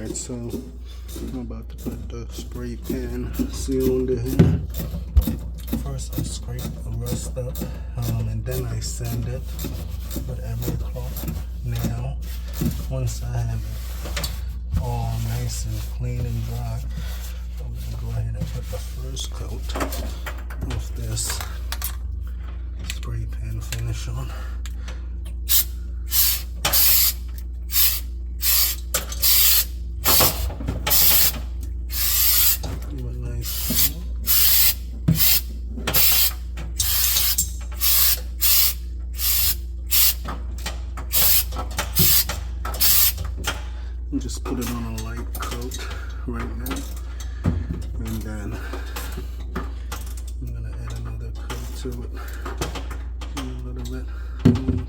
Alright, so I'm about to put the spray pan seal under here. First I scrape the rust up, and then I sand it with every cloth. Now, once I have it all nice and clean and dry, I'm going to go ahead and put the first coat of this spray pan finish on. Give a nice coat. And just put it on a light coat right now, and then I'm gonna add another coat to it. A little bit.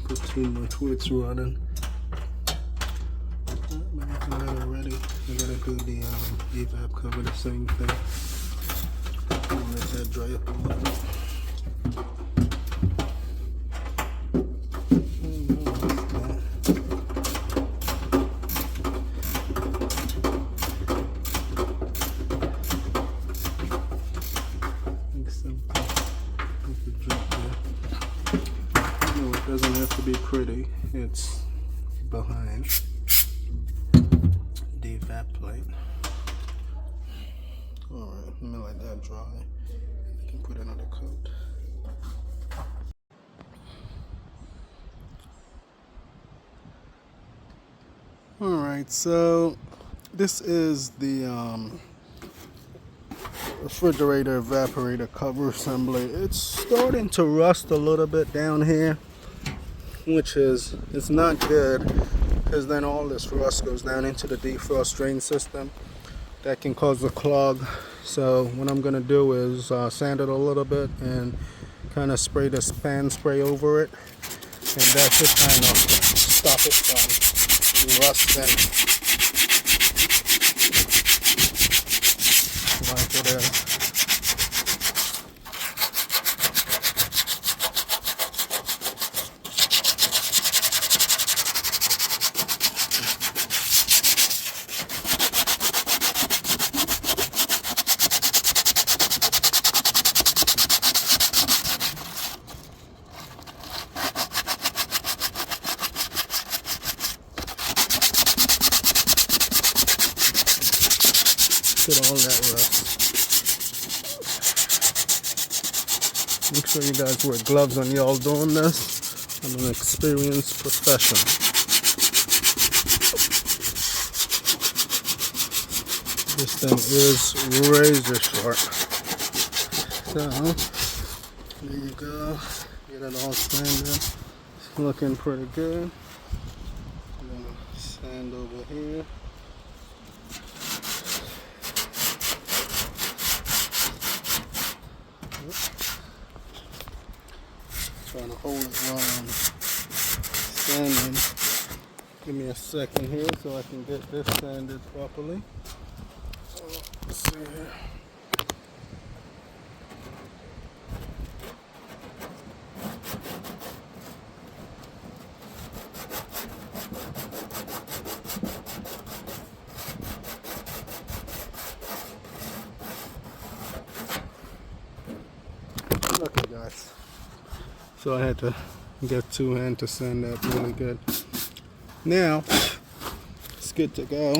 Put too much where it's running. I got it ready. I gotta do the evap cover, the same thing. I'll let that dry up a little bit. It doesn't have to be pretty, it's behind the evap plate. Alright, let me let that dry. I can put another coat. Alright, so this is the refrigerator evaporator cover assembly. It's starting to rust a little bit down here, which is, it's not good, because then all this rust goes down into the defrost drain system. That can cause a clog. So what I'm going to do is sand it a little bit and kind of spray this pan spray over it, and that should kind of stop it from rusting like it is. Get all that rust. Make sure you guys wear gloves when y'all doing this. I'm an experienced professional. This thing is razor sharp. So, there you go. Get it all sanded. It's looking pretty good. I'm gonna sand over here. Trying to hold it while I'm sanding. Give me a second here so I can get this sanded properly. Let's see here. Okay, guys. So I had to get two hands to sand that really good. Now, it's good to go.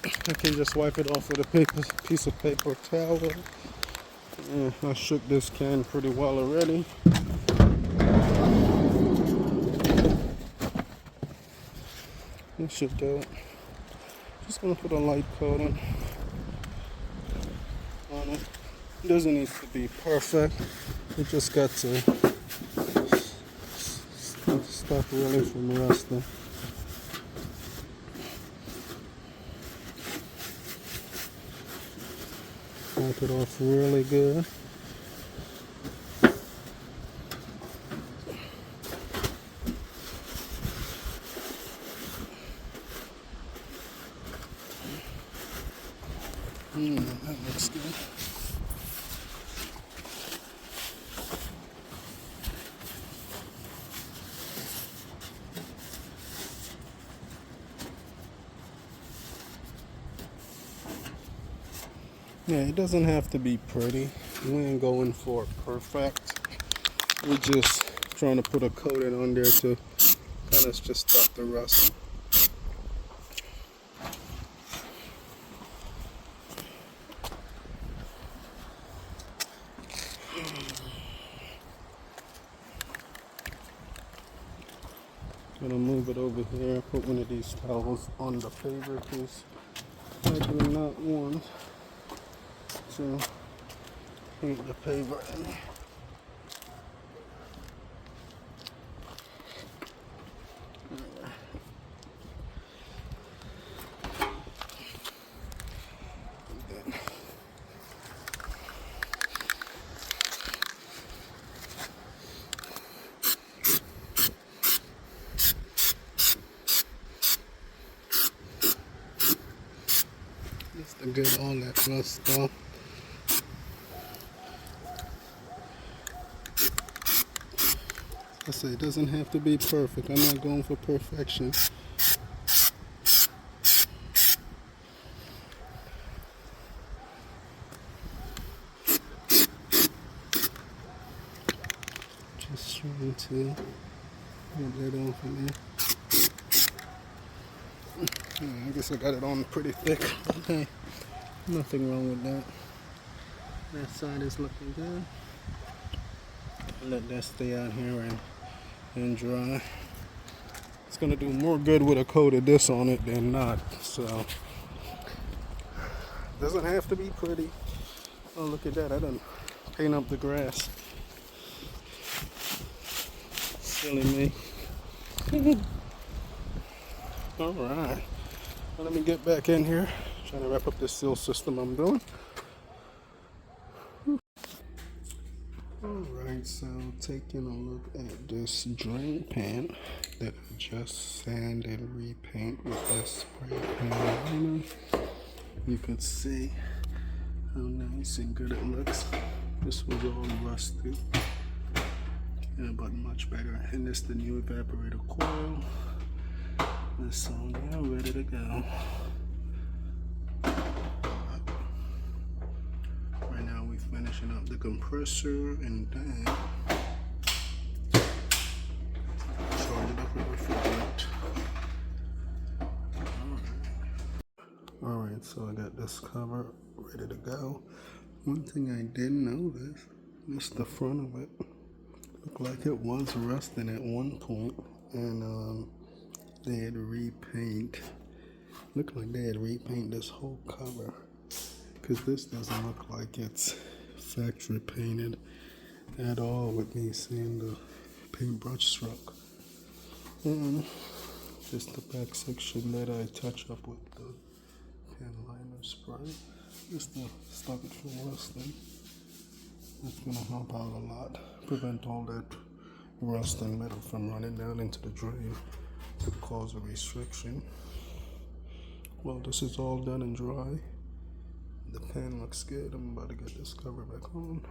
I can just wipe it off with a piece of paper towel. Yeah, I shook this can pretty well already. That should do it. Just gonna put a light coating on it. It doesn't need to be perfect. It just got to stop really from rusting. Wipe it off really good. That looks good. Yeah, it doesn't have to be pretty. We ain't going for perfect. We're just trying to put a coating on there to kind of just stop the rust. Gonna move it over here, put one of these towels on the paver because likely not want to paint the paver in. Just to get all that rust off. I say it doesn't have to be perfect. I'm not going for perfection. Just trying to get that off of there. I guess I got it on pretty thick. Okay, nothing wrong with that. That side is looking good. Let that stay out here and dry. It's gonna do more good with a coat of this on it than not. So doesn't have to be pretty. Oh, look at that! I done paint up the grass. Silly me. All right. Well, let me get back in here. Trying to wrap up this seal system I'm doing. Alright, so taking a look at this drain pan that I just sand and repaint with that spray pan liner. You could see how nice and good it looks. This was all rusty, yeah, but much better. And this is the new evaporator coil. It's on there, ready to go. Right now we're finishing up the compressor and then charge it up with refrigerant. Alright, so I got this cover ready to go. One thing I didn't notice is the front of it. Looked like it was rusting at one point, and they had repaint. Looked like they had repaint this whole cover, because this doesn't look like it's factory painted at all with me seeing the paintbrush stroke. And just the back section that I touch up with the pen liner spray just to stop it from rusting. That's gonna help out a lot, prevent all that rust and metal from running down into the drain. Could cause a restriction. Well, this is all done and dry. The pan looks good. I'm about to get this cover back on.